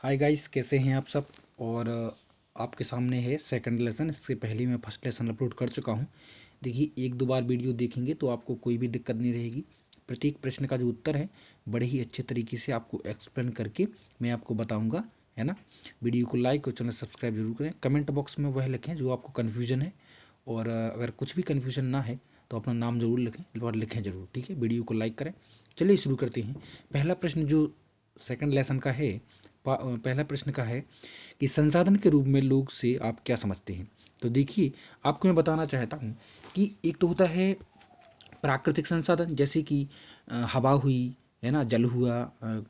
Hi guys, कैसे हैं आप सब। और आपके सामने है सेकंड लेसन। इससे पहले मैं फर्स्ट लेसन अपलोड कर चुका हूं। देखिए, एक दो बार वीडियो देखेंगे तो आपको कोई भी दिक्कत नहीं रहेगी। प्रत्येक प्रश्न का जो उत्तर है बड़े ही अच्छे तरीके से आपको एक्सप्लेन करके मैं आपको बताऊंगा, है ना। वीडियो को लाइक और चैनल सब्सक्राइब जरूर करें। कमेंट बॉक्स में वह लिखें जो आपको कन्फ्यूजन है, और अगर कुछ भी कन्फ्यूजन ना है तो अपना नाम जरूर लिखें और लिखें जरूर, ठीक है। वीडियो को लाइक करें। चलिए शुरू करते हैं। पहला प्रश्न जो सेकंड लेसन का है, पहला प्रश्न का है कि संसाधन के रूप में लोग से आप क्या समझते हैं। तो देखिए, आपको मैं बताना चाहता हूँ कि एक तो होता है प्राकृतिक संसाधन, जैसे कि हवा हुई, है ना, जल हुआ,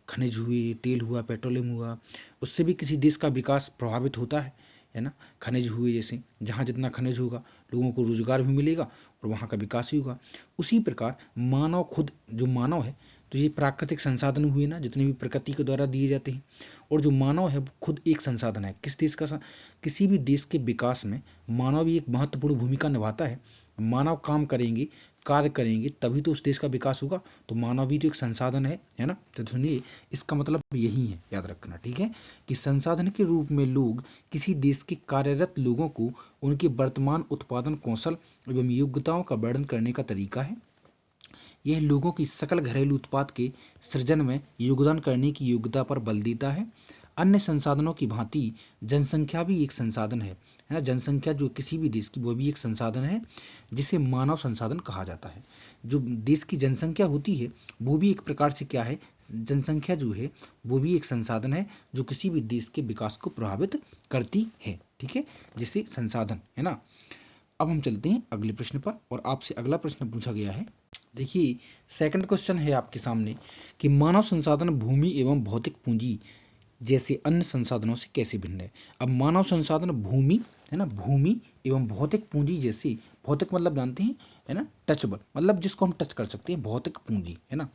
खनिज हुई, तेल हुआ, पेट्रोलियम हुआ। उससे भी किसी देश का विकास प्रभावित होता है ना। खनिज हुए, जैसे जहाँ जितना खनिज होगा लोगों को रोजगार भी मिलेगा और वहाँ का विकास ही होगा। उसी प्रकार मानव खुद, जो मानव है, तो ये प्राकृतिक संसाधन हुए ना, जितने भी प्रकृति के द्वारा दिए जाते हैं। और जो मानव है वो खुद एक संसाधन है। किस देश का किसी भी देश के विकास में मानव भी एक महत्वपूर्ण भूमिका निभाता है। मानव काम करेंगे, कार्य करेंगे, तभी तो उस देश का विकास होगा। तो मानव भी तो एक संसाधन है ना। तो सुनिए, इसका मतलब यही है, याद रखना, ठीक है, कि संसाधन के रूप में लोग किसी देश के कार्यरत लोगों को उनके वर्तमान उत्पादन कौशल एवं योग्यताओं का वर्णन करने का तरीका है। यह लोगों की सकल घरेलू उत्पाद के सृजन में योगदान करने की योग्यता पर बल देता है। अन्य संसाधनों की भांति जनसंख्या भी एक संसाधन है ना। जनसंख्या जो किसी भी देश की, वो भी एक संसाधन है जिसे मानव संसाधन कहा जाता है। जो देश की जनसंख्या होती है वो भी एक प्रकार से क्या है, जनसंख्या जो है वो भी एक संसाधन है जो किसी भी देश के विकास को प्रभावित करती है, ठीक है, जिसे संसाधन, है ना। अब हम चलते हैं अगले प्रश्न पर, और आपसे अगला प्रश्न पूछा गया है। देखिए, सेकंड क्वेश्चन है आपके सामने कि मानव संसाधन भूमि एवं भौतिक पूंजी जैसे अन्य संसाधनों से कैसे भिन्न है। अब मानव संसाधन भूमि, है ना, भूमि एवं भौतिक पूंजी जैसे, भौतिक मतलब जानते हैं, है ना, टचबल, मतलब जिसको हम टच कर सकते हैं, भौतिक पूंजी, है ना।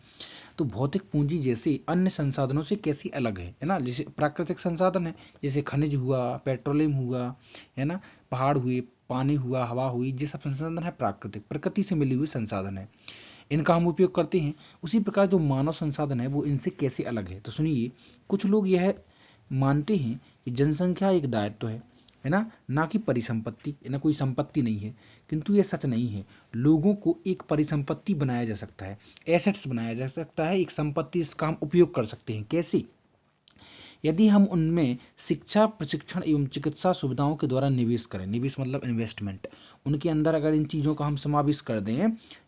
तो भौतिक पूंजी जैसे अन्य संसाधनों से कैसी अलग है ना। जैसे प्राकृतिक संसाधन है, जैसे खनिज हुआ, पेट्रोलियम हुआ, है ना, पहाड़ हुए, पानी हुआ, हवा हुई, ये सब संसाधन है प्राकृतिक, प्रकृति से मिली हुई संसाधन है, इनका हम उपयोग करते हैं। उसी प्रकार जो मानव संसाधन है वो इनसे कैसे अलग है। तो सुनिए, कुछ लोग यह मानते हैं कि जनसंख्या एक दायित्व है ना, ना कि परिसंपत्ति, ना कोई संपत्ति नहीं है। किंतु ये सच नहीं है। लोगों को एक परिसंपत्ति बनाया जा सकता है, एसेट्स बनाया जा सकता है, एक संपत्ति, इसका हम उपयोग कर सकते हैं। कैसे? यदि हम उनमें शिक्षा, प्रशिक्षण एवं चिकित्सा सुविधाओं के द्वारा निवेश करें। निवेश मतलब इन्वेस्टमेंट। उनके अंदर अगर इन चीज़ों का हम समावेश कर दें,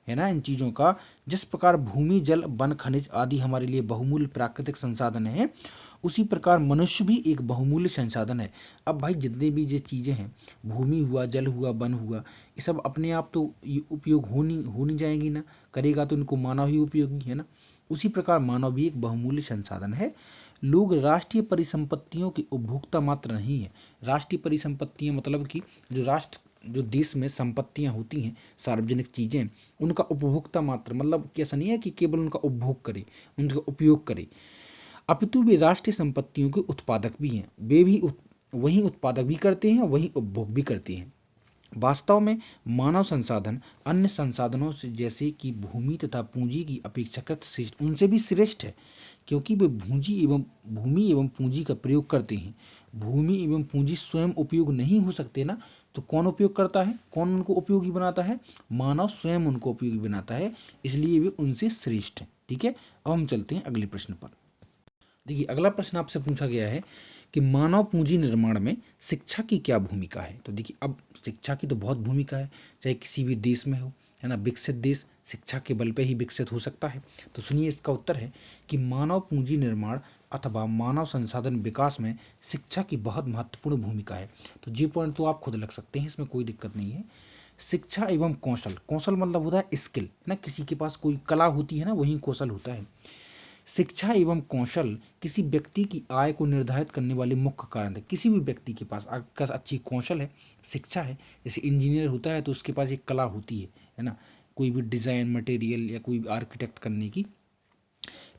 है ना, इन चीज़ों का, जिस प्रकार भूमि, जल, वन, खनिज आदि हमारे लिए बहुमूल्य प्राकृतिक संसाधन है, उसी प्रकार मनुष्य भी एक बहुमूल्य संसाधन है। अब भाई, जितने भी ये चीज़ें हैं, भूमि हुआ, जल हुआ, वन हुआ, ये सब अपने आप तो उपयोग हो नहीं जाएंगी ना। करेगा तो इनको मानव ही उपयोगी, है ना। उसी प्रकार मानव भी एक बहुमूल्य संसाधन है। लोग राष्ट्रीय परिसंपत्तियों के उपभोक्ता मात्र नहीं है। राष्ट्रीय परिसंपत्तियां मतलब कि जो राष्ट्र, जो देश में संपत्तियां होती हैं, सार्वजनिक चीजें, उनका उपभोक्ता मात्र मतलब कि ऐसा नहीं है कि केवल उनका उपभोग करे, उनका उपयोग करे, अपितु वे राष्ट्रीय संपत्तियों के उत्पादक भी हैं। वे भी वही उत्पादक भी करते हैं, वही उपभोग भी करते हैं। वास्तव में मानव संसाधन अन्य संसाधनों से, जैसे कि भूमि तथा पूंजी की अपेक्षाकृत श्रेष्ठ, उनसे भी श्रेष्ठ है, क्योंकि वे भूमि एवं पूंजी का प्रयोग करते हैं। भूमि एवं पूंजी स्वयं उपयोग नहीं हो सकते ना, तो कौन उपयोग करता है, कौन उनको उपयोगी बनाता है? मानव स्वयं उनको उपयोगी बनाता है, इसलिए वे उनसे श्रेष्ठ है, ठीक है। अब हम चलते हैं अगले प्रश्न पर। देखिए, अगला प्रश्न आपसे पूछा गया है कि मानव पूंजी निर्माण में शिक्षा की क्या भूमिका है। तो देखिए, अब शिक्षा की तो बहुत भूमिका है, चाहे किसी भी देश में हो, है ना। विकसित देश शिक्षा के बल पे ही विकसित हो सकता है। तो सुनिए, इसका उत्तर है कि मानव पूंजी निर्माण अथवा मानव संसाधन विकास में शिक्षा की बहुत महत्वपूर्ण भूमिका है। तो जी पॉइंट तो आप खुद लग सकते हैं, इसमें कोई दिक्कत नहीं है। शिक्षा एवं कौशल, कौशल मतलब होता है स्किल, ना, किसी के पास कोई कला होती है ना, वही कौशल होता है। शिक्षा एवं कौशल किसी व्यक्ति की आय को निर्धारित करने वाले मुख्य कारण है। किसी भी व्यक्ति के पास अगर अच्छी कौशल है, शिक्षा है, जैसे इंजीनियर होता है तो उसके पास एक कला होती है ना, कोई भी डिजाइन, मटेरियल या कोई आर्किटेक्ट करने की।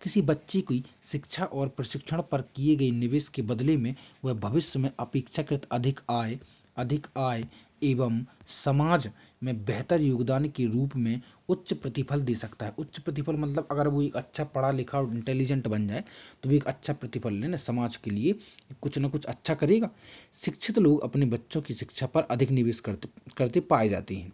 किसी बच्चे की शिक्षा और प्रशिक्षण पर किए गए निवेश के बदले में वह भविष्य में अपेक्षाकृत अधिक आय अधिक आय एवं समाज में बेहतर योगदान के रूप में उच्च प्रतिफल दे सकता है। उच्च प्रतिफल मतलब अगर वो एक अच्छा पढ़ा लिखा और इंटेलिजेंट बन जाए तो वो एक अच्छा प्रतिफल लेना समाज के लिए कुछ ना कुछ अच्छा करेगा। शिक्षित लोग अपने बच्चों की शिक्षा पर अधिक निवेश करते पाए जाते हैं।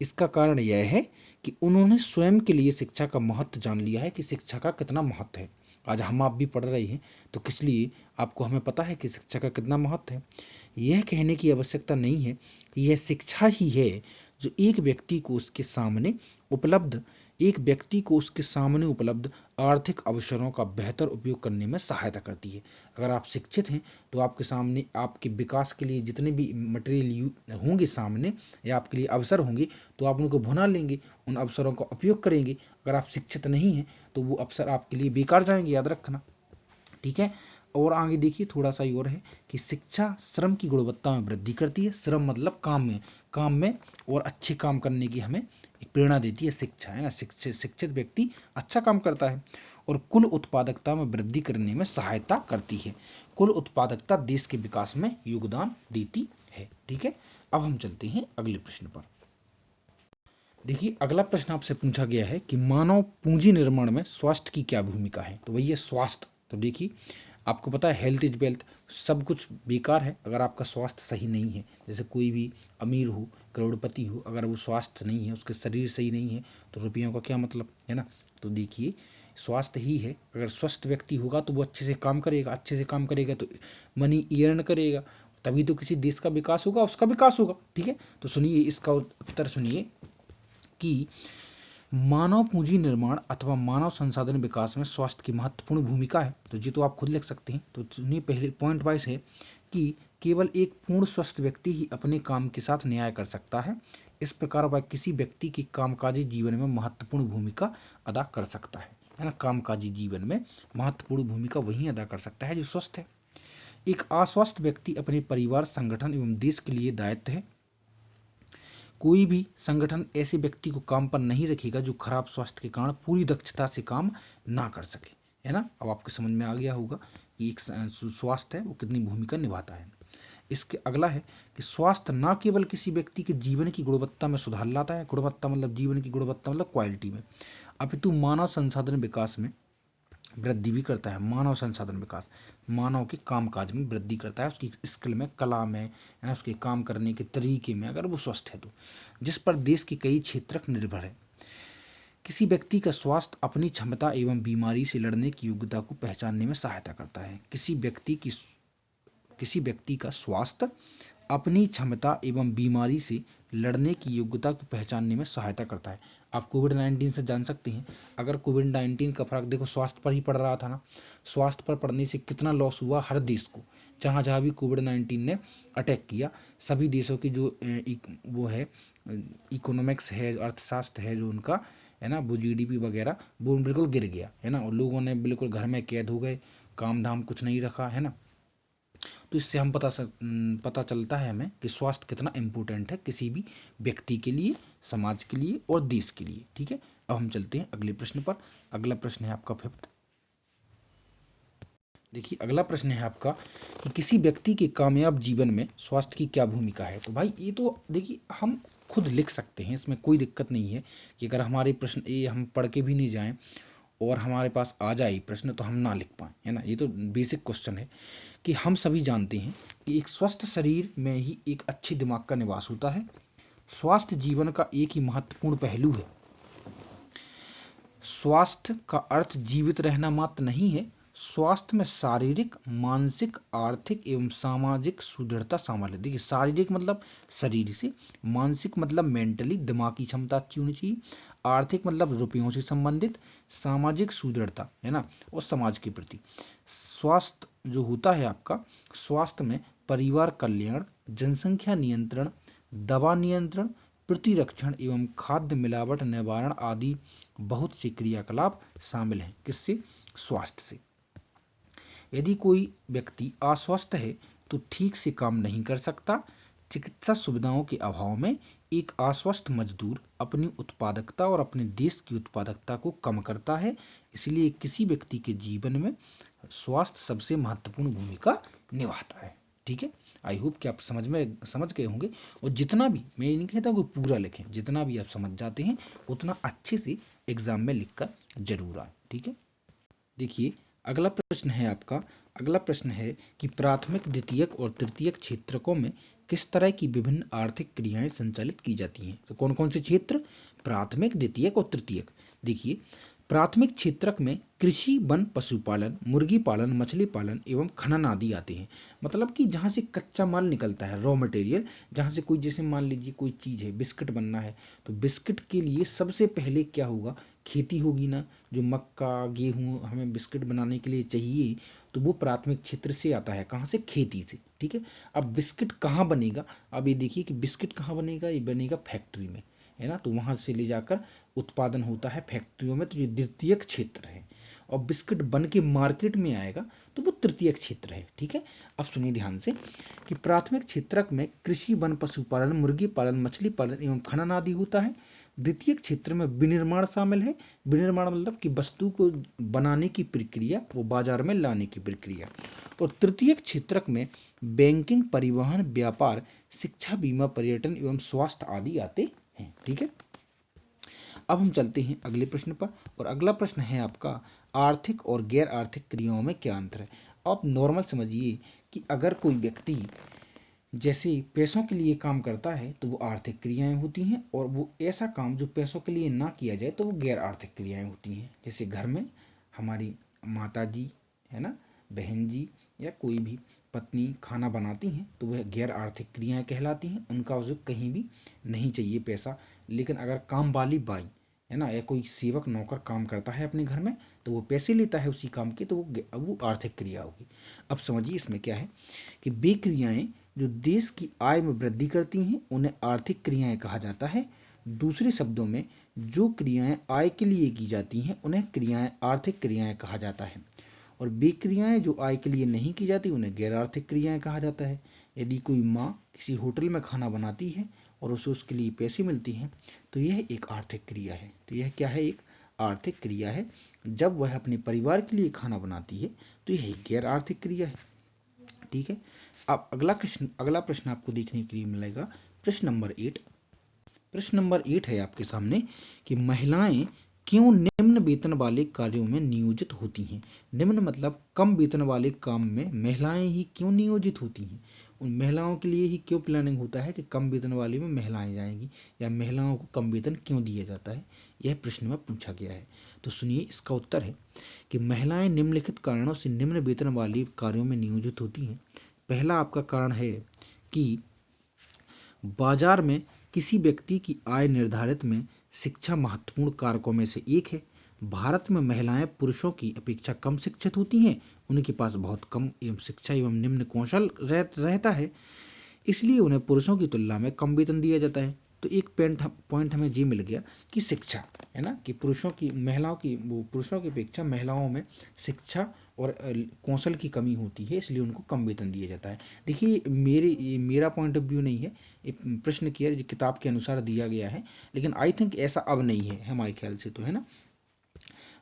इसका कारण यह है कि उन्होंने स्वयं के लिए शिक्षा का महत्व जान लिया है कि शिक्षा का कितना महत्व है। आज हम आप भी पढ़ रहे हैं तो किस लिए, आपको हमें पता है कि शिक्षा का कितना महत्व है। यह कहने की आवश्यकता नहीं है कि यह शिक्षा ही है जो एक व्यक्ति को उसके सामने उपलब्ध आर्थिक अवसरों का बेहतर उपयोग करने में सहायता करती है। अगर आप शिक्षित हैं तो आपके सामने आपके विकास के लिए जितने भी मटेरियल होंगे सामने या आपके लिए अवसर होंगे तो आप उनको भुना लेंगे, उन अवसरों का उपयोग करेंगे। अगर आप शिक्षित नहीं हैं तो वो अवसर आपके लिए बेकार जाएंगे, याद रखना। ठीक है। और आगे देखिए थोड़ा सा और है कि शिक्षा श्रम की गुणवत्ता में वृद्धि करती है। श्रम मतलब काम में और अच्छे काम करने की हमें एक प्रेरणा देती है शिक्षा, है ना। शिक्षित व्यक्ति अच्छा काम करता है। और कुल उत्पादकता में वृद्धि करने में सहायता करती है। कुल उत्पादकता देश के विकास में योगदान देती है। ठीक है। अब हम चलते हैं अगले प्रश्न पर। देखिए अगला प्रश्न आपसे पूछा गया है कि मानव पूंजी निर्माण में स्वास्थ्य की क्या भूमिका है। तो वही है स्वास्थ्य। तो देखिए आपको पता है हेल्थ इज वेल्थ, सब कुछ बेकार है अगर आपका स्वास्थ्य सही नहीं है। जैसे कोई भी अमीर हो, करोड़पति हो, अगर वो स्वास्थ्य नहीं है, उसके शरीर सही नहीं है तो रुपयों का क्या मतलब, है ना। तो देखिए स्वास्थ्य ही है। अगर स्वस्थ व्यक्ति होगा तो वो अच्छे से काम करेगा, अच्छे से काम करेगा तो मनी अर्न करेगा, तभी तो किसी देश का विकास होगा, उसका विकास होगा। ठीक है। तो सुनिए इसका उत्तर सुनिए कि मानव पूंजी निर्माण अथवा मानव संसाधन विकास में स्वास्थ्य की महत्वपूर्ण भूमिका है। तो ये तो आप खुद लिख सकते हैं। तो सुनिए पहले पॉइंट वाइज है कि केवल एक पूर्ण स्वस्थ व्यक्ति ही अपने काम के साथ न्याय कर सकता है। इस प्रकार वह किसी व्यक्ति के कामकाजी जीवन में महत्वपूर्ण भूमिका अदा कर सकता है ना। कामकाजी जीवन में महत्वपूर्ण भूमिका वही अदा कर सकता है जो स्वस्थ है। एक अस्वस्थ व्यक्ति अपने परिवार, संगठन एवं देश के लिए दायित्व है। कोई भी संगठन ऐसे व्यक्ति को काम पर नहीं रखेगा जो खराब स्वास्थ्य के कारण पूरी दक्षता से काम ना कर सके, है ना। अब आपको समझ में आ गया होगा कि एक स्वास्थ्य है वो कितनी भूमिका निभाता है। इसके अगला है कि स्वास्थ्य न केवल किसी व्यक्ति के जीवन की गुणवत्ता में सुधार लाता है, गुणवत्ता मतलब जीवन की गुणवत्ता मतलब क्वालिटी में, अपितु मानव संसाधन विकास में वृद्धि भी करता है। मानव संसाधन विकास मानव के कामकाज में वृद्धि करता है, उसकी स्किल में, कला में, है उसके काम करने के तरीके में, अगर वो स्वस्थ है तो, जिस पर देश के कई क्षेत्र निर्भर है। किसी व्यक्ति का स्वास्थ्य अपनी क्षमता एवं बीमारी से लड़ने की योग्यता को पहचानने में सहायता करता है। किसी व्यक्ति का स्वास्थ्य अपनी क्षमता एवं बीमारी से लड़ने की योग्यता को पहचानने में सहायता करता है। आप कोविड-19 से जान सकते हैं। अगर कोविड-19 का फर्क देखो स्वास्थ्य पर ही पड़ रहा था ना, स्वास्थ्य पर पड़ने से कितना लॉस हुआ हर देश को। जहाँ जहाँ भी कोविड-19 ने अटैक किया, सभी देशों की जो वो है इकोनॉमिक्स है, अर्थशास्त्र है जो उनका, है ना, वो जीडीपी वगैरह वो बिल्कुल गिर गया, है ना। और लोगों ने बिल्कुल घर में कैद हो गए, काम धाम कुछ नहीं रखा, है ना। तो इससे हम पता चलता है हमें कि स्वास्थ्य कितना इम्पोर्टेंट है किसी भी व्यक्ति के लिए, समाज के लिए और देश के लिए। ठीक है। अब हम चलते हैं अगले प्रश्न पर। अगला प्रश्न है आपका 5th। देखिए अगला प्रश्न है आपका कि किसी व्यक्ति के कामयाब जीवन में स्वास्थ्य की क्या भूमिका है। तो भाई ये तो देखिए हम खुद लिख सकते हैं, इसमें कोई दिक्कत नहीं है कि अगर हमारे प्रश्न ये हम पढ़ के भी नहीं जाएं और हमारे पास आ जाए प्रश्न तो हम ना लिख पाएं, है ना। ये तो बेसिक क्वेश्चन है कि हम सभी जानते हैं कि एक स्वस्थ शरीर में ही एक अच्छे दिमाग का निवास होता है। स्वास्थ्य जीवन का एक ही महत्वपूर्ण पहलू है। स्वास्थ्य का अर्थ जीवित रहना मात्र नहीं है। स्वास्थ्य में शारीरिक, मानसिक, आर्थिक एवं सामाजिक सुदृढ़ता शामिल है। देखिए शारीरिक मतलब शरीर से, मानसिक मतलब मेंटली दिमागी क्षमता अच्छी होनी चाहिए, आर्थिक मतलब रुपयों से संबंधित, सामाजिक सुदृढ़ता, है ना, और समाज के प्रति। स्वास्थ्य जो होता है आपका, स्वास्थ्य में परिवार कल्याण, जनसंख्या नियंत्रण, दवा नियंत्रण, प्रतिरक्षण एवं खाद्य मिलावट निवारण आदि बहुत से क्रियाकलाप शामिल हैं। किससे? स्वास्थ्य से। यदि कोई व्यक्ति अस्वस्थ है तो ठीक से काम नहीं कर सकता। चिकित्सा सुविधाओं के अभाव में एक अस्वस्थ मजदूर अपनी उत्पादकता और अपने देश की उत्पादकता को कम करता है। इसलिए किसी व्यक्ति के जीवन में स्वास्थ्य सबसे महत्वपूर्ण भूमिका निभाता है। ठीक है, आई होप कि आप समझ गए होंगे। और जितना भी, मैं ये नहीं कहता कि पूरा लिखें, जितना भी आप समझ जाते हैं उतना अच्छे से एग्जाम में लिखकर जरूर आए। ठीक है, देखिए अगला प्रश्न है आपका। अगला प्रश्न है कि प्राथमिक, द्वितीयक और तृतीयक क्षेत्रकों में किस तरह की विभिन्न आर्थिक क्रियाएं संचालित की जाती हैं। तो कौन कौन से क्षेत्र? प्राथमिक, द्वितीयक और तृतीयक। देखिए प्राथमिक क्षेत्रक में कृषि, वन, पशुपालन, मुर्गी पालन, मछली पालन एवं खनन आदि आते हैं। मतलब कि जहाँ से कच्चा माल निकलता है, रॉ मटेरियल, जहाँ से कोई, जैसे मान लीजिए कोई चीज़ है, बिस्किट बनना है, तो बिस्किट के लिए सबसे पहले क्या होगा? खेती होगी ना। जो मक्का, गेहूँ हमें बिस्किट बनाने के लिए चाहिए, तो वो प्राथमिक क्षेत्र से आता है। कहाँ से? खेती से। ठीक है, अब बिस्किट कहाँ बनेगा? अब ये देखिए कि बिस्किट कहाँ बनेगा, ये बनेगा फैक्ट्री में, है ना। तो वहाँ से ले जाकर उत्पादन होता है फैक्ट्रियों में, तो ये द्वितीयक क्षेत्र है। और बिस्किट बन के मार्केट में आएगा तो वो तृतीयक क्षेत्र है। ठीक है, अब सुनिए ध्यान से कि प्राथमिक क्षेत्रक में कृषि, वन, पशुपालन, मुर्गी पालन, मछली पालन एवं खनन आदि होता है। द्वितीयक क्षेत्र में विनिर्माण शामिल है। विनिर्माण मतलब कि वस्तु को बनाने की प्रक्रिया, वो बाजार में लाने की प्रक्रिया। और तृतीयक क्षेत्रक में बैंकिंग, परिवहन, व्यापार, शिक्षा, बीमा, पर्यटन एवं स्वास्थ्य आदि आते हैं। ठीक है, अब हम चलते हैं अगले प्रश्न पर। और अगला प्रश्न है आपका, आर्थिक और गैर आर्थिक क्रियाओं में क्या अंतर है। आप नॉर्मल समझिए कि अगर कोई व्यक्ति जैसे पैसों के लिए काम करता है तो वो आर्थिक क्रियाएं होती हैं, और वो ऐसा काम जो पैसों के लिए ना किया जाए तो वो गैर आर्थिक क्रियाएं होती हैं। जैसे घर में हमारी माता जी, है ना, बहन जी या कोई भी पत्नी खाना बनाती हैं तो वह गैर आर्थिक क्रियाएं कहलाती हैं, उनका उसे कहीं भी नहीं चाहिए पैसा। लेकिन अगर काम वाली बाई, है ना, या कोई सेवक नौकर काम करता है अपने घर में तो वो पैसे लेता है उसी काम के, तो वो आर्थिक क्रिया होगी। अब समझिए इसमें क्या है कि वे क्रियाएं जो देश की आय में वृद्धि करती हैं उन्हें आर्थिक क्रियाएं कहा जाता है। दूसरे शब्दों में जो क्रियाएं आय के लिए की जाती हैं उन्हें क्रियाएं आर्थिक क्रियाएं कहा जाता है। और वे क्रियाएं जो आय के लिए नहीं की जाती उन्हें गैर आर्थिक क्रियाएं कहा जाता है। यदि कोई माँ किसी होटल में खाना बनाती है और उसे उसके लिए पैसे मिलती हैं तो यह एक आर्थिक क्रिया है। तो यह क्या है? एक आर्थिक क्रिया है। जब वह अपने परिवार के लिए खाना बनाती है तो यह एक गैर आर्थिक क्रिया है। ठीक है, अब अगला प्रश्न आपको देखने के लिए मिलेगा प्रश्न नंबर 8। प्रश्न नंबर 8 है आपके सामने कि महिलाएं क्यों निम्न वेतन वाले कार्यों में नियोजित होती हैं। निम्न मतलब कम वेतन वाले काम में महिलाएं ही क्यों नियोजित होती हैं। उन महिलाओं के लिए ही क्यों प्लानिंग होता है कि कम वेतन वाले में महिलाएं जाएंगी, या महिलाओं को कम वेतन क्यों दिया जाता है, यह प्रश्न में पूछा गया है। तो सुनिए, इसका उत्तर है कि महिलाएं निम्नलिखित कारणों से निम्न वेतन वाले कार्यों में नियोजित होती हैं। पहला आपका कारण है कि बाजार में किसी व्यक्ति की आय निर्धारित में शिक्षा महत्वपूर्ण कारकों में से एक है। भारत में महिलाएं पुरुषों की अपेक्षा कम शिक्षित होती हैं, उनके पास बहुत कम एवं शिक्षा एवं निम्न कौशल रहता है, इसलिए उन्हें पुरुषों की तुलना में कम वेतन दिया जाता है। तो एक पॉइंट हमें ये मिल गया कि शिक्षा, है ना, कि पुरुषों की अपेक्षा महिलाओं में शिक्षा और कौशल की कमी होती है, इसलिए उनको कम वेतन दिया जाता है। देखिए मेरा पॉइंट ऑफ व्यू नहीं है, ये प्रश्न किया जो किताब के अनुसार दिया गया है, लेकिन आई थिंक ऐसा अब नहीं है हमारे ख्याल से, तो है ना।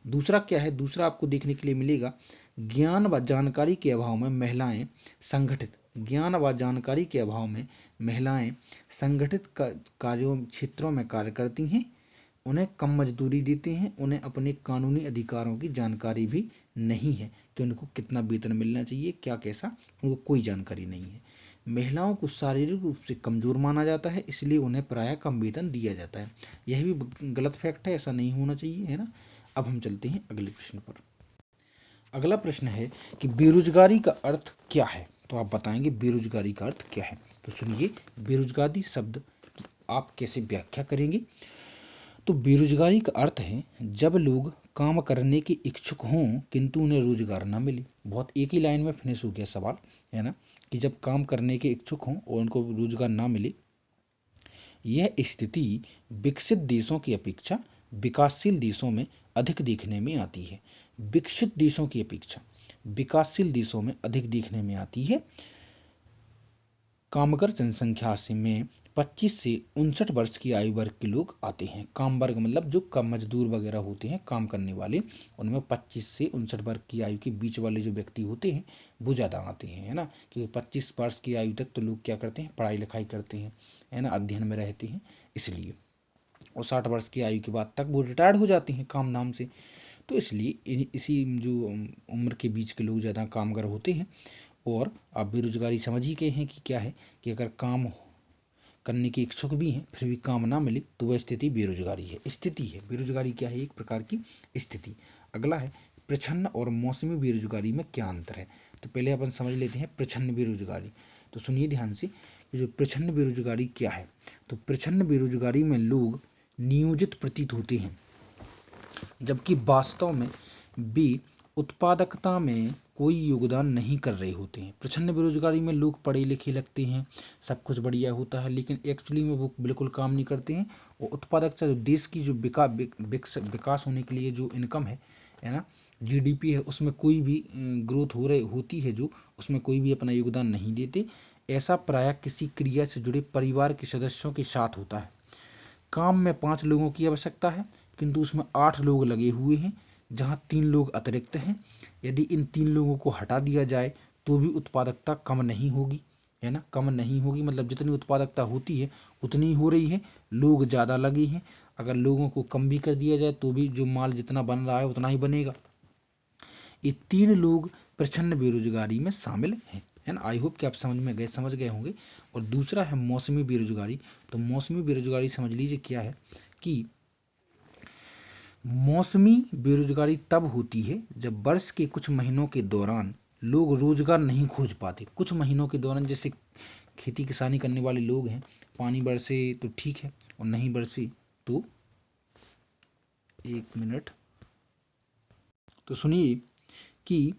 दूसरा क्या है? दूसरा आपको देखने के लिए मिलेगा, ज्ञान व जानकारी के अभाव में महिलाएं संगठित ज्ञान व जानकारी के अभाव में महिलाएं संगठित कार्यों क्षेत्रों में कार्य करती हैं, उन्हें कम मजदूरी देते हैं, उन्हें अपने कानूनी अधिकारों की जानकारी भी नहीं है कि उनको कितना वेतन मिलना चाहिए, क्या कैसा, उनको कोई जानकारी नहीं है। महिलाओं को शारीरिक रूप से कमजोर माना जाता है, इसलिए उन्हें प्रायः कम वेतन दिया जाता है। यह भी गलत फैक्ट है, ऐसा नहीं होना चाहिए, है ना। अब हम चलते हैं अगले प्रश्न पर। अगला प्रश्न है कि बेरोजगारी का अर्थ क्या है। तो आप बताएंगे बेरोजगारी का अर्थ क्या है। तो सुनिए, बेरोजगारी शब्द की आप कैसे व्याख्या करेंगे। तो बेरोजगारी का अर्थ है जब लोग काम करने के इच्छुक हों किंतु उन्हें रोजगार ना मिले। बहुत एक ही लाइन में फिनिश हो गया सवाल, है ना, कि जब काम करने के इच्छुक हों और उनको रोजगार ना मिले। यह स्थिति विकसित देशों की अपेक्षा विकासशील देशों में अधिक देखने में आती है। विकसित देशों की अपेक्षा विकासशील देशों में अधिक देखने में आती है। कामगर जनसंख्या से में 25 से 59 वर्ष की आयु वर्ग के लोग आते हैं। काम वर्ग मतलब जो कम मजदूर वगैरह होते हैं काम करने वाले, उनमें 25 से 59 वर्ग की आयु के बीच वाले जो व्यक्ति होते हैं वो ज़्यादा आते हैं, है ना। क्योंकि 25 वर्ष की आयु तक तो लोग क्या करते हैं, पढ़ाई लिखाई करते हैं, है ना, अध्ययन में रहते हैं इसलिए। और 60 वर्ष की आयु के बाद तक वो रिटायर्ड हो जाते हैं काम धाम से। तो इसलिए इसी जो उम्र के बीच के लोग ज़्यादा कामगर होते हैं। और आप बेरोजगारी समझ ही गए हैं कि क्या है, कि अगर काम करने के इच्छुक भी हैं फिर भी काम ना मिले तो वह स्थिति बेरोजगारी है। स्थिति है, बेरोजगारी क्या है, एक प्रकार की स्थिति। अगला है प्रच्छन्न और मौसमी बेरोजगारी में क्या अंतर है। तो पहले अपन समझ लेते हैं प्रच्छन्न बेरोजगारी। तो सुनिए ध्यान से कि जो प्रच्छन्न बेरोजगारी क्या है। तो प्रच्छन्न बेरोजगारी में लोग नियोजित प्रतीत होते हैं जबकि वास्तव में वे उत्पादकता में कोई योगदान नहीं कर रहे होते हैं। प्रच्छन्न बेरोजगारी में लोग पढ़े लिखे लगते हैं, सब कुछ बढ़िया होता है, लेकिन एक्चुअली में वो बिल्कुल काम नहीं करते हैं। और उत्पादकता जो देश की जो विकास होने के लिए जो इनकम है ना, जीडीपी है, उसमें कोई भी ग्रोथ हो रही होती है जो, उसमें कोई भी अपना योगदान नहीं देते। ऐसा प्रायः किसी क्रिया से जुड़े परिवार के सदस्यों के साथ होता है। काम में 5 लोगों की आवश्यकता है किंतु उसमें 8 लोग लगे हुए हैं, जहाँ 3 लोग अतिरिक्त हैं। यदि इन 3 लोगों को हटा दिया जाए तो भी उत्पादकता कम नहीं होगी, है ना, कम नहीं होगी, मतलब जितनी उत्पादकता होती है उतनी हो रही है, लोग ज़्यादा लगे हैं। अगर लोगों को कम भी कर दिया जाए तो भी जो माल जितना बन रहा है उतना ही बनेगा। ये 3 लोग प्रच्छन्न बेरोजगारी में शामिल हैं, है ना। आई होप कि आप समझ गए होंगे। और दूसरा है मौसमी बेरोजगारी। तो मौसमी बेरोजगारी समझ लीजिए क्या है, कि मौसमी बेरोजगारी तब होती है जब वर्ष के कुछ महीनों के दौरान लोग रोजगार नहीं खोज पाते। कुछ महीनों के दौरान, जैसे खेती किसानी करने वाले लोग हैं, पानी बरसे तो ठीक है और नहीं बरसे तो, एक मिनट, तो सुनिए कि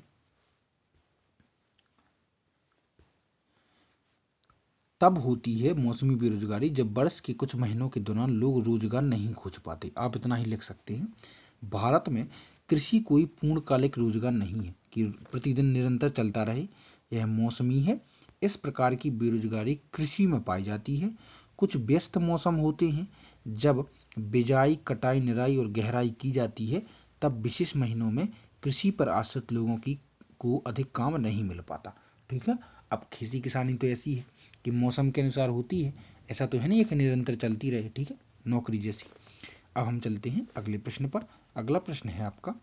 तब होती है मौसमी बेरोजगारी जब वर्ष के कुछ महीनों के दौरान लोग रोजगार नहीं खोज पाते। आप इतना ही लिख सकते हैं। भारत में कृषि कोई पूर्णकालिक रोजगार नहीं है कि प्रतिदिन निरंतर चलता रहे, यह मौसमी है। इस प्रकार की बेरोजगारी कृषि में पाई जाती है। कुछ व्यस्त मौसम होते हैं जब बिजाई, कटाई, निराई और गहराई की जाती है, तब विशेष महीनों में कृषि पर आश्रित लोगों की को अधिक काम नहीं मिल पाता। ठीक है। अब खेती किसानी तो ऐसी है कि मौसम के अनुसार होती है, ऐसा तो है नहीं कि निरंतर चलती रहे, ठीक है, नौकरी जैसी। अब हम चलते हैं अगले प्रश्न पर। अगला प्रश्न है आपका,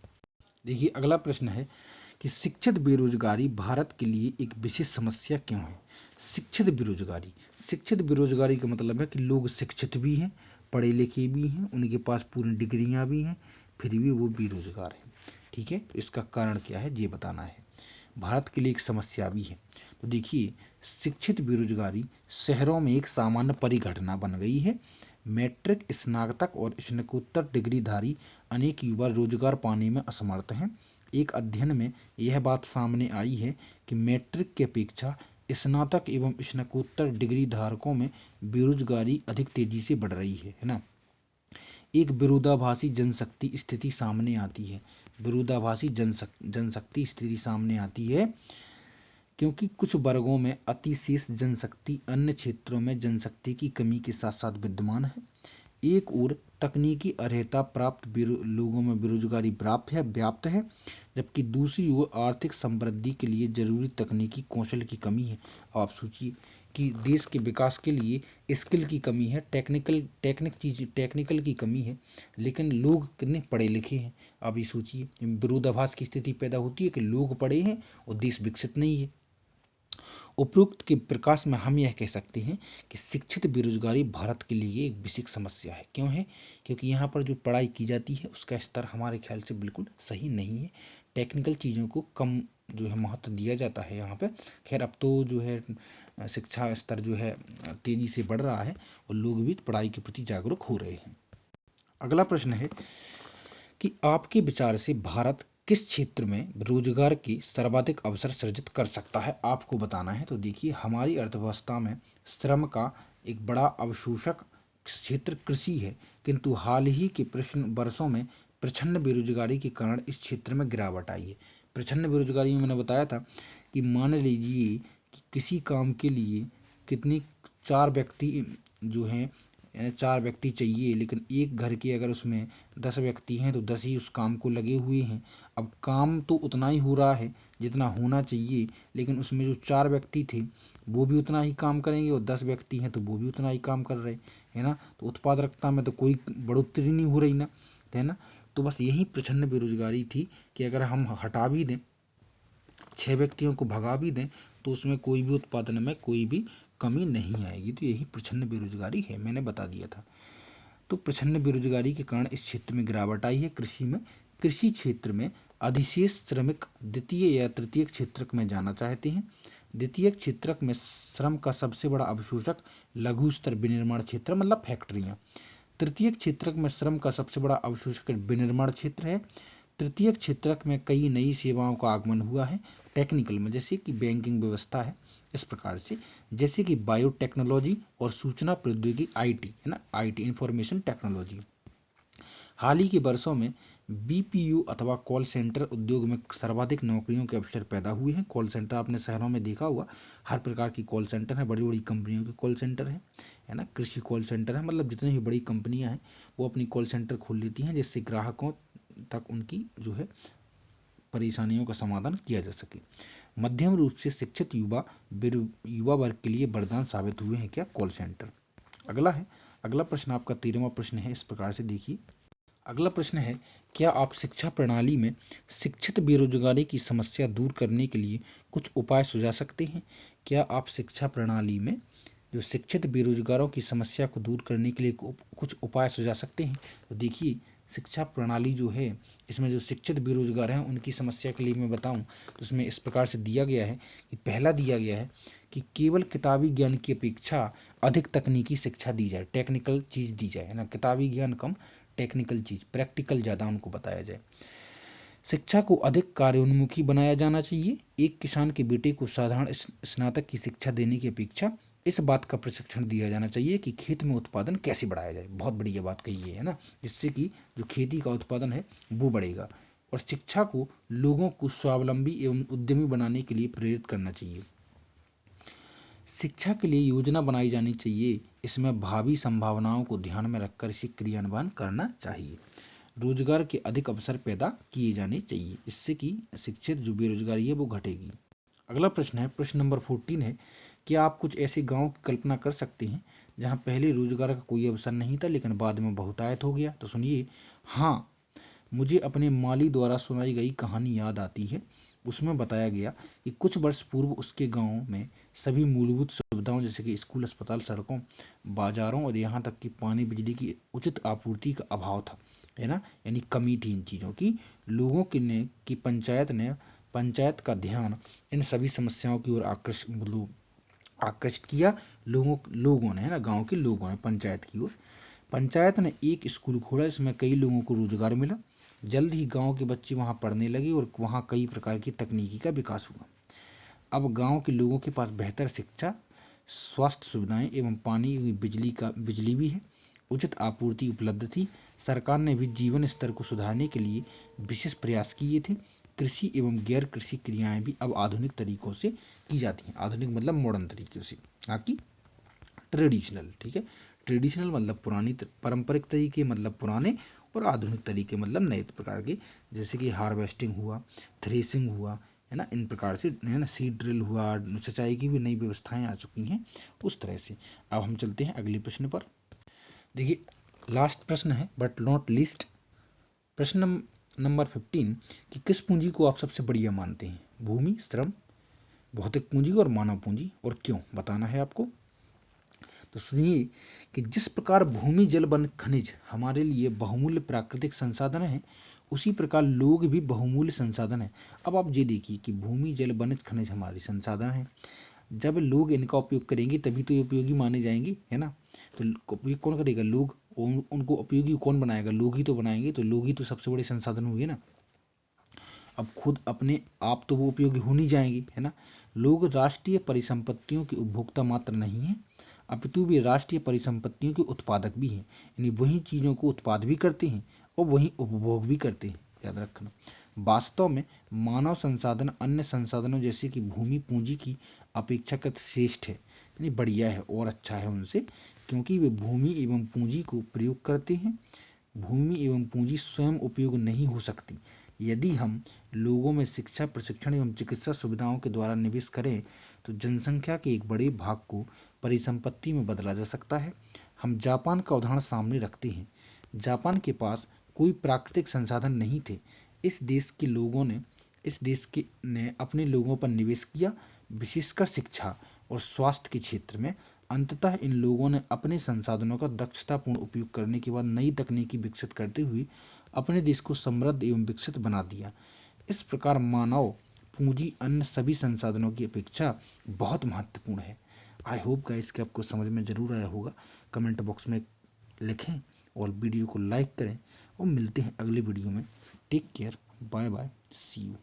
देखिए अगला प्रश्न है कि शिक्षित बेरोजगारी भारत के लिए एक विशेष समस्या क्यों है। शिक्षित बेरोजगारी, शिक्षित बेरोजगारी का मतलब है कि लोग शिक्षित भी हैं, पढ़े लिखे भी हैं, उनके पास पूरी डिग्रियां भी हैं, फिर भी वो बेरोजगार हैं। ठीक है, तो इसका कारण क्या है ये बताना है। भारत के लिए एक समस्या भी है। तो देखिए, शिक्षित बेरोजगारी शहरों में एक सामान्य परिघटना बन गई है। मैट्रिक, स्नातक और स्नातकोत्तर डिग्रीधारी अनेक युवा रोजगार पाने में असमर्थ हैं। एक अध्ययन में यह बात सामने आई है कि मैट्रिक की अपेक्षा स्नातक एवं स्नातकोत्तर डिग्री धारकों में बेरोजगारी अधिक तेजी से बढ़ रही है ना। एक विरोधाभासी जनशक्ति स्थिति सामने आती है। विरोधाभासी जनशक्ति स्थिति सामने आती है क्योंकि कुछ वर्गों में अतिशेष जनशक्ति, अन्य क्षेत्रों में जनशक्ति की कमी के साथ साथ विद्यमान है। एक ओर तकनीकी अर्हता प्राप्त लोगों में बेरोजगारी व्याप्त है, जबकि दूसरी ओर आर्थिक समृद्धि के लिए जरूरी तकनीकी कौशल की कमी है। आप सोचिए कि देश के विकास के लिए स्किल की कमी है, टेक्निकल की कमी है, लेकिन लोग कितने पढ़े लिखे हैं। आप ये सोचिए, विरोधाभास की स्थिति पैदा होती है कि लोग पढ़े हैं और देश विकसित नहीं है। उपरोक्त के प्रकाश में हम यह कह सकते हैं कि शिक्षित बेरोजगारी भारत के लिए एक विशेष समस्या है। क्यों है? क्योंकि यहाँ पर जो पढ़ाई की जाती है उसका स्तर हमारे ख्याल से बिल्कुल सही नहीं है। टेक्निकल चीज़ों को कम जो है महत्व दिया जाता है यहाँ पे। खैर अब तो जो है शिक्षा स्तर जो है तेजी से बढ़ रहा है और लोग भी पढ़ाई के प्रति जागरूक हो रहे हैं। अगला प्रश्न है कि आपके विचार से भारत किस क्षेत्र में रोजगार के सर्वाधिक अवसर सृजित कर सकता है, आपको बताना है। तो देखिए, हमारी अर्थव्यवस्था में श्रम का एक बड़ा अवशोषक क्षेत्र कृषि है, किंतु हाल ही के वर्षों में प्रच्छन्न बेरोजगारी के कारण इस क्षेत्र में गिरावट आई है। प्रच्छन्न बेरोजगारी में मैंने बताया था कि मान लीजिए कि किसी काम के लिए कितनी 4 व्यक्ति जो हैं 4 व्यक्ति चाहिए, लेकिन एक घर के अगर उसमें 10 व्यक्ति हैं तो 10 ही उस काम को लगे हुए हैं। अब काम तो उतना ही हो रहा है जितना होना चाहिए, लेकिन उसमें जो 4 व्यक्ति थे वो भी उतना ही काम करेंगे और 10 व्यक्ति हैं तो वो भी उतना ही काम कर रहे है ना। तो उत्पादकता में तो कोई बढ़ोतरी नहीं हो रही ना, है ना। तो बस यही प्रचंड बेरोजगारी थी कि अगर हम हटा भी दें, 6 व्यक्तियों को भगा भी दें, तो उसमें कोई भी उत्पादन में कोई भी कमी नहीं आएगी। तो यही प्रचंड बेरोजगारी है, मैंने बता दिया था। तो प्रचंड बेरोजगारी के कारण इस क्षेत्र में गिरावट आई है कृषि में। कृषि क्षेत्र में अधिशेष श्रमिक द्वितीय या तृतीय क्षेत्रक में जाना चाहते हैं। द्वितीय क्षेत्रक में श्रम का सबसे बड़ा अवशोषक लघु स्तर विनिर्माण क्षेत्र मतलब फैक्ट्रियां। तृतीय क्षेत्रक में श्रम का सबसे बड़ा अवशोषक विनिर्माण क्षेत्र है। तृतीय क्षेत्रक में कई नई सेवाओं का आगमन हुआ है टेक्निकल में, जैसे कि बैंकिंग व्यवस्था है, इस प्रकार से जैसे कि बायोटेक्नोलॉजी और सूचना प्रौद्योगिकी आईटी, है ना, आईटी इंफॉर्मेशन टेक्नोलॉजी। हाल ही के वर्षों में बीपीओ अथवा कॉल सेंटर उद्योग में सर्वाधिक नौकरियों के अवसर पैदा हुए हैं। कॉल सेंटर आपने शहरों में देखा होगा, हर प्रकार की कॉल सेंटर है, बड़ी बड़ी कंपनियों के कॉल सेंटर है ना। कृषि कॉल सेंटर है, मतलब जितनी भी बड़ी कंपनियां हैं वो अपनी कॉल सेंटर खोल लेती हैं, जिससे ग्राहकों तक उनकी जो है परेशानियों का समाधान किया जा सके। मध्यम रूप से शिक्षित युवा वर्ग के लिए वरदान साबित हुए हैं क्या कॉल सेंटर। अगला प्रश्न आपका 13वां प्रश्न है, इस प्रकार से देखिए। अगला प्रश्न है, क्या आप शिक्षा प्रणाली में शिक्षित बेरोजगारी की समस्या दूर करने के लिए कुछ उपाय सुझा सकते हैं। क्या आप शिक्षा प्रणाली में जो शिक्षित बेरोजगारों की समस्या को दूर करने के लिए कुछ उपाय सुझा सकते हैं। तो देखिए, शिक्षा प्रणाली जो है इसमें जो शिक्षित बेरोजगार हैं उनकी समस्या के लिए मैं बताऊं तो इसमें इस प्रकार से दिया गया है कि पहला दिया गया है कि केवल किताबी ज्ञान की अपेक्षा अधिक तकनीकी शिक्षा दी जाए, टेक्निकल चीज दी जाए, है ना। किताबी ज्ञान कम, टेक्निकल चीज, प्रैक्टिकल ज़्यादा उनको बताया जाए। शिक्षा को अधिक कार्योन्मुखी बनाया जाना चाहिए। एक किसान के बेटे को साधारण स्नातक की शिक्षा देने की अपेक्षा इस बात का प्रशिक्षण दिया जाना चाहिए कि खेत में उत्पादन कैसे बढ़ाया जाए। बहुत बढ़िया बात कही है ना, जिससे कि जो खेती का उत्पादन है वो बढ़ेगा। और शिक्षा को लोगों को स्वावलंबी एवं उद्यमी बनाने के लिए प्रेरित करना चाहिए। शिक्षा के लिए योजना बनाई जानी चाहिए, इसमें भावी संभावनाओं को ध्यान में रखकर इसे क्रियान्वयन करना चाहिए। रोजगार के अधिक अवसर पैदा किए जाने चाहिए, इससे कि शिक्षित जो बेरोजगारी है वो घटेगी। अगला प्रश्न है, प्रश्न नंबर 14 है, क्या आप कुछ ऐसे गांव की कल्पना कर सकते हैं जहां पहले रोजगार का कोई अवसर नहीं था लेकिन बाद में बहुतायत हो गया। तो सुनिए, हाँ, मुझे अपने माली द्वारा सुनाई गई कहानी याद आती है। उसमें बताया गया कि कुछ वर्ष पूर्व उसके गांव में सभी मूलभूत सुविधाओं जैसे कि स्कूल, अस्पताल, सड़कों, बाजारों और यहाँ तक कि पानी बिजली की उचित आपूर्ति का अभाव था, है ना, यानी कमी थी इन चीज़ों की। लोगों की पंचायत का ध्यान इन सभी समस्याओं की ओर आकर्षित किया। लोगों ने, है ना, गांव के लोगों ने पंचायत की ओर। पंचायत ने एक स्कूल खोला, इसमें कई लोगों को रोजगार मिला। जल्द ही गांव के बच्चे वहां पढ़ने लगे और वहां कई प्रकार की तकनीकी का विकास हुआ। अब गांव के लोगों के पास बेहतर शिक्षा, स्वास्थ्य सुविधाएं एवं पानी बिजली भी है, उचित आपूर्ति उपलब्ध थी। सरकार ने भी जीवन स्तर को सुधारने के लिए विशेष प्रयास किए थे। कृषि एवं गैर कृषि क्रियाएं भी अब आधुनिक तरीकों से की जाती हैं। आधुनिक मतलब मॉडर्न तरीके से, ना कि ट्रेडिशनल। ठीक है, ट्रेडिशनल मतलब पुरानी, पारंपरिक तरीके मतलब पुराने, और आधुनिक तरीके मतलब नए प्रकार के, जैसे कि हार्वेस्टिंग हुआ, थ्रेसिंग हुआ, है ना, इन प्रकार से, है ना, सीड ड्रिल हुआ, सिंचाई की भी नई व्यवस्थाएं आ चुकी हैं उस तरह से। अब हम चलते हैं अगले प्रश्न पर। देखिए, लास्ट प्रश्न है बट नॉट लीस्ट, प्रश्न नंबर 15 कि किस पूंजी को आप सबसे बढ़िया मानते हैं। भूमि, श्रम, भौतिक पूंजी और मानव पूंजी, और क्यों बताना है आपको। तो सुनिए कि जिस प्रकार भूमि, जल, वन, खनिज हमारे लिए बहुमूल्य प्राकृतिक संसाधन हैं, उसी प्रकार लोग भी बहुमूल्य संसाधन हैं। अब आप ये देखिए कि भूमि, जल, वन, खनिज हमारे संसाधन हैं। जब लोग इनका उपयोग करेंगे तभी तो ये उपयोगी माने जाएंगे, है ना। तो उपयोग कौन करेगा, लोग। उनको उपयोगी कौन बनाएगा, लोग ही तो बनाएंगे। तो लोग ही तो सबसे बड़े संसाधन हुए ना। अब खुद अपने आप तो वो उपयोगी हो नहीं जाएंगे, है ना। लोग राष्ट्रीय परिसंपत्तियों के उपभोक्ता मात्र नहीं हैं, अपितु वे राष्ट्रीय परिसंपत्तियों के उत्पादक भी हैं। यानी वही चीज़ों को उत्पाद भी करते हैं और वही उपभोग भी करते हैं, याद रखना। वास्तव में मानव संसाधन अन्य संसाधनों जैसे कि भूमि पूंजी की अपेक्षाकृत श्रेष्ठ है, यानी बढ़िया है और अच्छा है उनसे, क्योंकि वे भूमि एवं पूंजी को प्रयोग करते हैं। भूमि एवं पूंजी स्वयं उपयोग नहीं हो सकती। यदि हम लोगों में शिक्षा, प्रशिक्षण एवं चिकित्सा सुविधाओं के द्वारा निवेश करें तो जनसंख्या के एक बड़े भाग को परिसंपत्ति में बदला जा सकता है। हम जापान का उदाहरण सामने रखते हैं। जापान के पास कोई प्राकृतिक संसाधन नहीं थे। इस देश के ने अपने लोगों पर निवेश किया, विशेषकर शिक्षा और स्वास्थ्य के क्षेत्र में। अंततः इन लोगों ने अपने संसाधनों का दक्षतापूर्ण उपयोग करने के बाद नई तकनीकी विकसित करते हुए अपने देश को समृद्ध एवं विकसित बना दिया। इस प्रकार मानव पूंजी अन्य सभी संसाधनों की अपेक्षा बहुत महत्वपूर्ण है। आई होप गाइस कि आपको समझ में जरूर आया होगा। कमेंट बॉक्स में लिखें और वीडियो को लाइक करें और मिलते हैं अगले वीडियो में। Take care, bye bye, see you.